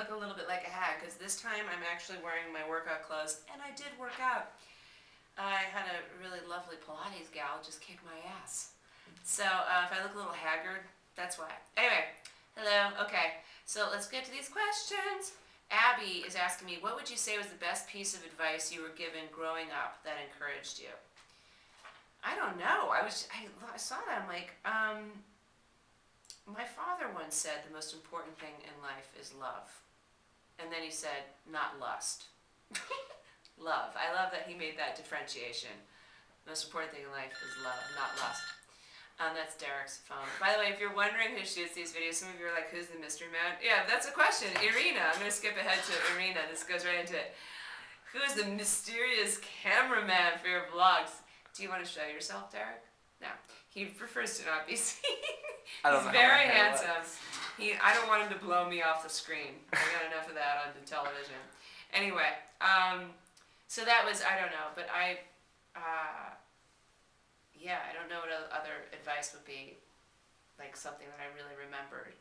look a little bit like a hag, because this time I'm actually wearing my workout clothes, and I did work out. I had a really lovely Pilates gal just kick my ass. So if I look a little haggard, that's why. Anyway, hello. Okay, so let's get to these questions. Abby is asking me, what would you say was the best piece of advice you were given growing up that encouraged you? I don't know. I saw that. I'm like, my father once said the most important thing in life is love. And then he said, not lust. Love. I love that he made that differentiation. The most important thing in life is love, not lust. That's Derek's phone. By the way, if you're wondering who shoots these videos, some of you are like, who's the mystery man? Yeah, that's a question. Irina. I'm going to skip ahead to Irina. This goes right into it. Who's the mysterious cameraman for your vlogs? Do you want to show yourself, Derek? No. He prefers to not be seen. He's very handsome. I don't want him to blow me off the screen. I got enough of that on the television. Anyway, so that was, I don't know, but yeah, I don't know what other advice would be, like something that I really remembered.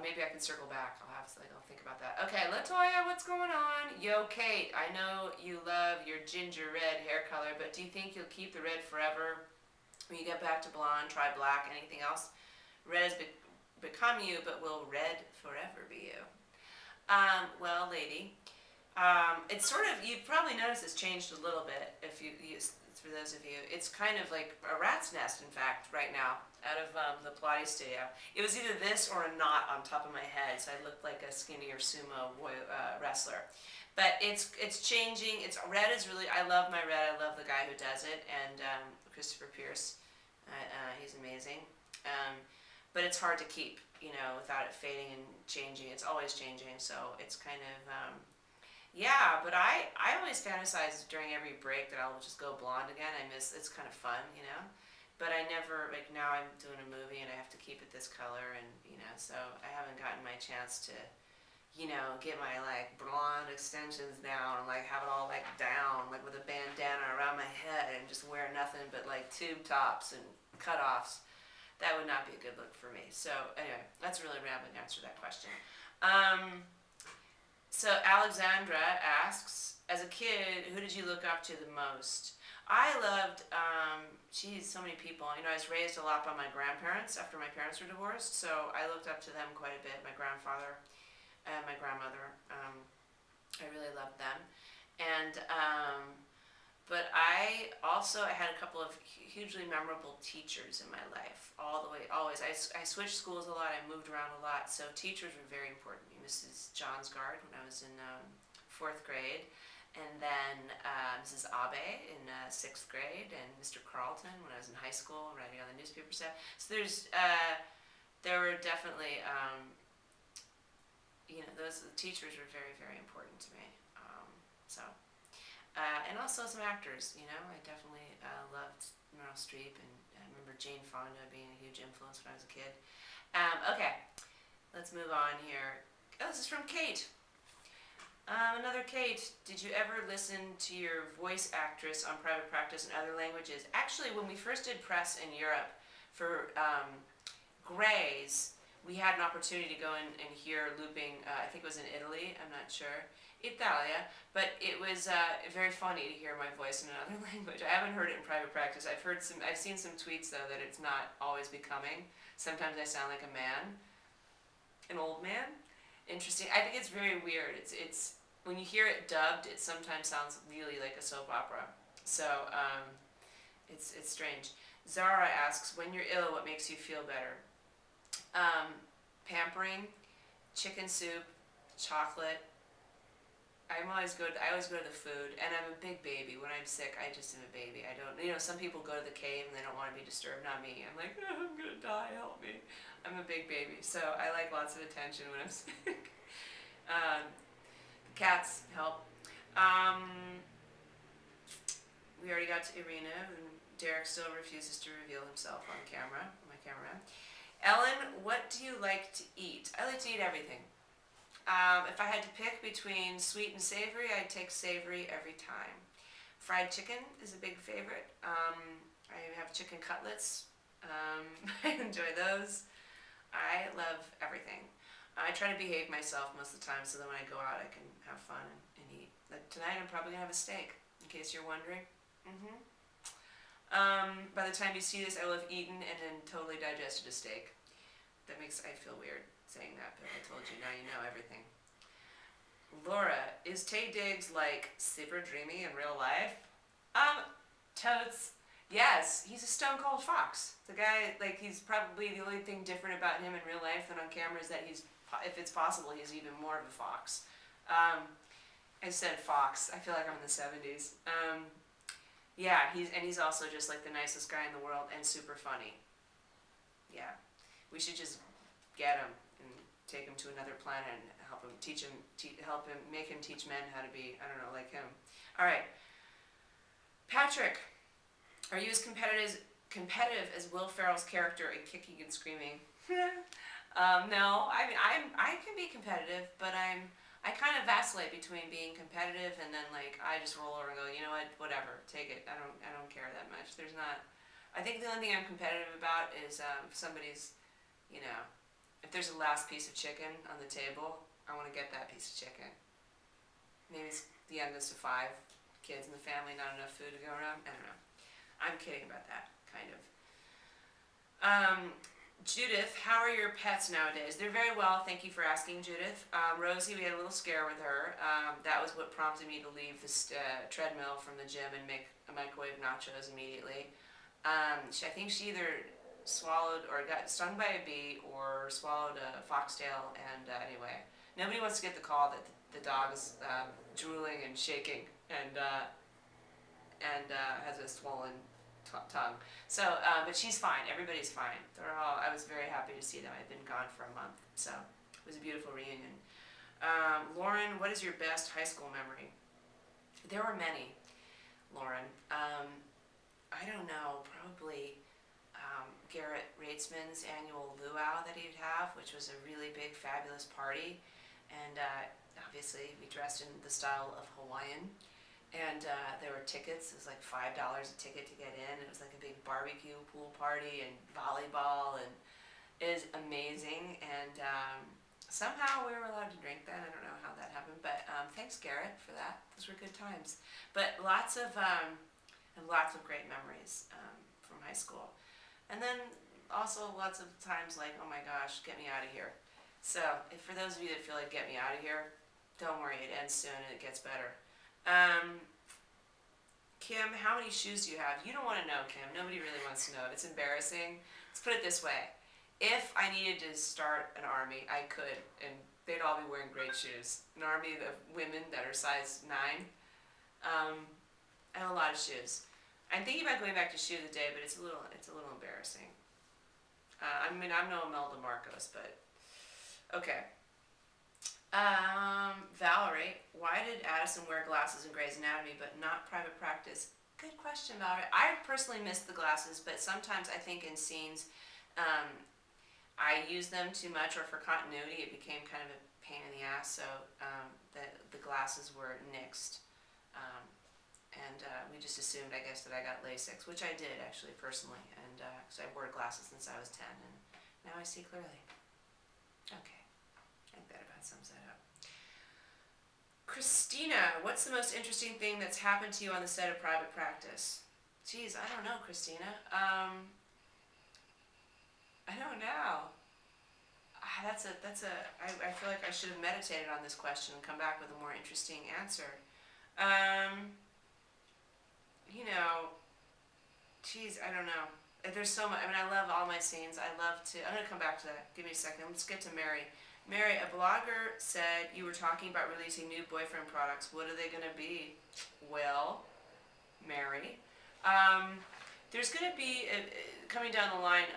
Maybe I can circle back. I'll think about that. Okay, Latoya, what's going on? Yo, Kate, I know you love your ginger red hair color, but do you think you'll keep the red forever? When you get back to blonde, try black, anything else? Red has become you, but will red forever be you? Well, lady, it's sort of, you've probably noticed it's changed a little bit if you use, for those of you. It's kind of like a rat's nest, in fact, right now, out of the Pilates studio. It was either this or a knot on top of my head, so I looked like a skinnier sumo wrestler. But it's changing. Red is really, I love my red. I love the guy who does it, and Christopher Pierce. He's amazing. But it's hard to keep, without it fading and changing. It's always changing, so it's kind of, yeah, but I always fantasize during every break that I'll just go blonde again. It's kind of fun, But I never, like now I'm doing a movie and I have to keep it this color and, so I haven't gotten my chance to, get my like blonde extensions down and like have it all like down, like with a bandana around my head and just wear nothing but like tube tops and cutoffs. That would not be a good look for me. So anyway, that's a really rambling answer to that question. So Alexandra asks, as a kid, who did you look up to the most? I loved, so many people. I was raised a lot by my grandparents after my parents were divorced, so I looked up to them quite a bit. My grandfather and my grandmother, I really loved them. And, but I had a couple of hugely memorable teachers in my life, all the way, always. I switched schools a lot, I moved around a lot, so teachers were very important. Mrs. Johnsgard when I was in 4th grade, and then Mrs. Abe in 6th grade, and Mr. Carlton when I was in high school, writing on the newspaper set. So there were definitely, those teachers were very, very important to me. And also some actors, I definitely loved Meryl Streep, and I remember Jane Fonda being a huge influence when I was a kid. Okay, let's move on here. Oh, this is from Kate. Another Kate. Did you ever listen to your voice actress on private practice in other languages? Actually, when we first did press in Europe for Grays, we had an opportunity to go in and hear looping, I think it was in Italy, I'm not sure, Italia, but it was very funny to hear my voice in another language. I haven't heard it in private practice. I've seen some tweets though that it's not always becoming. Sometimes I sound like a man, an old man. Interesting. I think it's very weird. It's when you hear it dubbed, it sometimes sounds really like a soap opera. So it's strange. Zara asks, when you're ill, what makes you feel better? Pampering, chicken soup, chocolate. I always go to the food, and I'm a big baby. When I'm sick, I just am a baby. I don't, some people go to the cave and they don't want to be disturbed. Not me. I'm like, oh, I'm gonna die. Help me. I'm a big baby, so I like lots of attention when I'm sick. The cats help. We already got to Irina, and Derek still refuses to reveal himself on camera. My cameraman. Ellen, what do you like to eat? I like to eat everything. If I had to pick between sweet and savory, I'd take savory every time. Fried chicken is a big favorite. I have chicken cutlets. I enjoy those. I love everything. I try to behave myself most of the time so that when I go out I can have fun and eat. Like tonight I'm probably going to have a steak, in case you're wondering. By the time you see this, I will have eaten and then totally digested a steak. I feel weird saying that, but I told you, now you know everything. Laura, is Taye Diggs like super dreamy in real life? Totes. Yes, he's a stone cold fox. The guy, like, he's probably the only thing different about him in real life than on camera is that if it's possible, he's even more of a fox. I said fox. I feel like I'm in the 70s. Yeah, he's also just like the nicest guy in the world and super funny. Yeah, we should just get him and take him to another planet and help him make him teach men how to be, I don't know, like him. All right, Patrick, are you as competitive as Will Ferrell's character in Kicking and Screaming? No, I mean I can be competitive, but I kind of vacillate between being competitive and then like I just roll over and go, you know what, whatever, take it. I don't care that much. I think the only thing I'm competitive about is if somebody's, you know, if there's a last piece of chicken on the table, I want to get that piece of chicken. Maybe it's the youngest of 5 kids in the family, not enough food to go around. I don't know. I'm kidding about that, kind of. Judith, how are your pets nowadays? They're very well, thank you for asking, Judith. Rosie, we had a little scare with her. That was what prompted me to leave the treadmill from the gym and make a microwave nachos immediately. I think she either swallowed or got stung by a bee or swallowed a foxtail, and anyway, nobody wants to get the call that the dog is drooling and shaking and has a swollen tongue. So, but she's fine. Everybody's fine. I was very happy to see them. I'd been gone for a month, so it was a beautiful reunion. Lauren, what is your best high school memory? There were many, Lauren. I don't know, probably Garrett Reitzman's annual luau that he'd have, which was a really big, fabulous party. And obviously we dressed in the style of Hawaiian. And there were tickets. It was like $5 a ticket to get in. It was like a big barbecue pool party and volleyball, and it was amazing. And somehow we were allowed to drink then. I don't know how that happened, but thanks, Garrett, for that. Those were good times. But lots of great memories from high school, and then also lots of times like, oh my gosh, get me out of here. So for those of you that feel like get me out of here, don't worry, it ends soon and it gets better. Kim, how many shoes do you have? You don't want to know, Kim. Nobody really wants to know. It's embarrassing. Let's put it this way. If I needed to start an army, I could, and they'd all be wearing great shoes. An army of women that are size 9. I have a lot of shoes. I'm thinking about going back to shoe of the day, but it's a little embarrassing. I mean, I'm no Imelda Marcos, but okay. Valerie, why did Addison wear glasses in Grey's Anatomy but not Private Practice? Good question, Valerie. I personally miss the glasses, but sometimes I think in scenes I use them too much, or for continuity it became kind of a pain in the ass, so the glasses were nixed. And we just assumed, I guess, that I got LASIK, which I did actually personally, and because I wore glasses since I was 10, and now I see clearly. Okay. I think that about sums that up. Christina, what's the most interesting thing that's happened to you on the set of Private Practice? Geez, I don't know, Christina. I don't know. I feel like I should have meditated on this question and come back with a more interesting answer. You know, geez, I don't know. There's so much. I mean, I love all my scenes. I'm going to come back to that. Give me a second. Let's get to Mary. Mary, a blogger said you were talking about releasing new boyfriend products. What are they going to be? Well, Mary, there's going to be, coming down the line,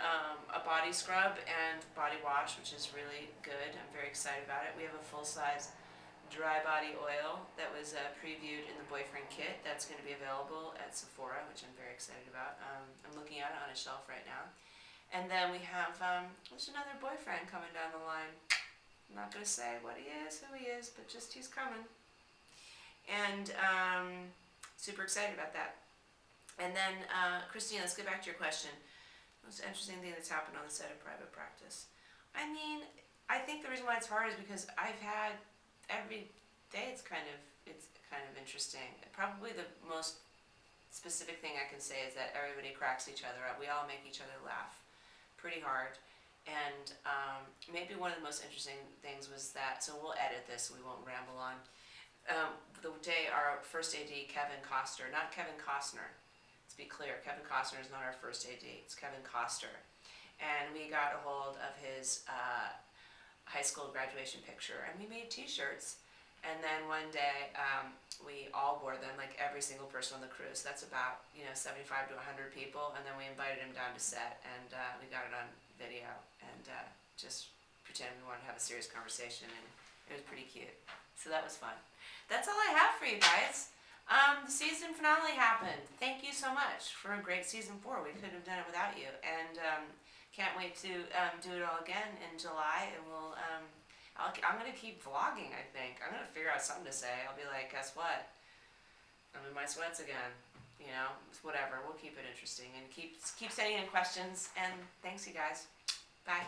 a body scrub and body wash, which is really good. I'm very excited about it. We have a full-size dry body oil that was previewed in the boyfriend kit. That's going to be available at Sephora, which I'm very excited about. I'm looking at it on a shelf right now. And then we have, there's another boyfriend coming down the line. I'm not going to say what he is, who he is, but just he's coming. And super excited about that. And then, Christine, let's get back to your question. Most interesting thing that's happened on the set of Private Practice. I mean, I think the reason why it's hard is because I've had every day. It's kind of interesting. Probably the most specific thing I can say is that everybody cracks each other up. We all make each other laugh pretty hard. And maybe one of the most interesting things was that, so we'll edit this so we won't ramble on. The day our first AD, Kevin Costner, not Kevin Costner, let's be clear, Kevin Costner is not our first AD, it's Kevin Costner. And we got a hold of his high school graduation picture, and we made t-shirts. And then one day, we all wore them, like every single person on the crew. So that's about 75 to 100 people. And then we invited him down to set, and we got it on video, and just pretended we wanted to have a serious conversation, and it was pretty cute. So that was fun. That's all I have for you guys. The season finale happened. Thank you so much for a great season 4. We couldn't have done it without you, and can't wait to do it all again in July, and we'll. I'm going to keep vlogging, I think. I'm going to figure out something to say. I'll be like, guess what? I'm in my sweats again. Whatever. We'll keep it interesting and keep sending in questions. And thanks, you guys. Bye.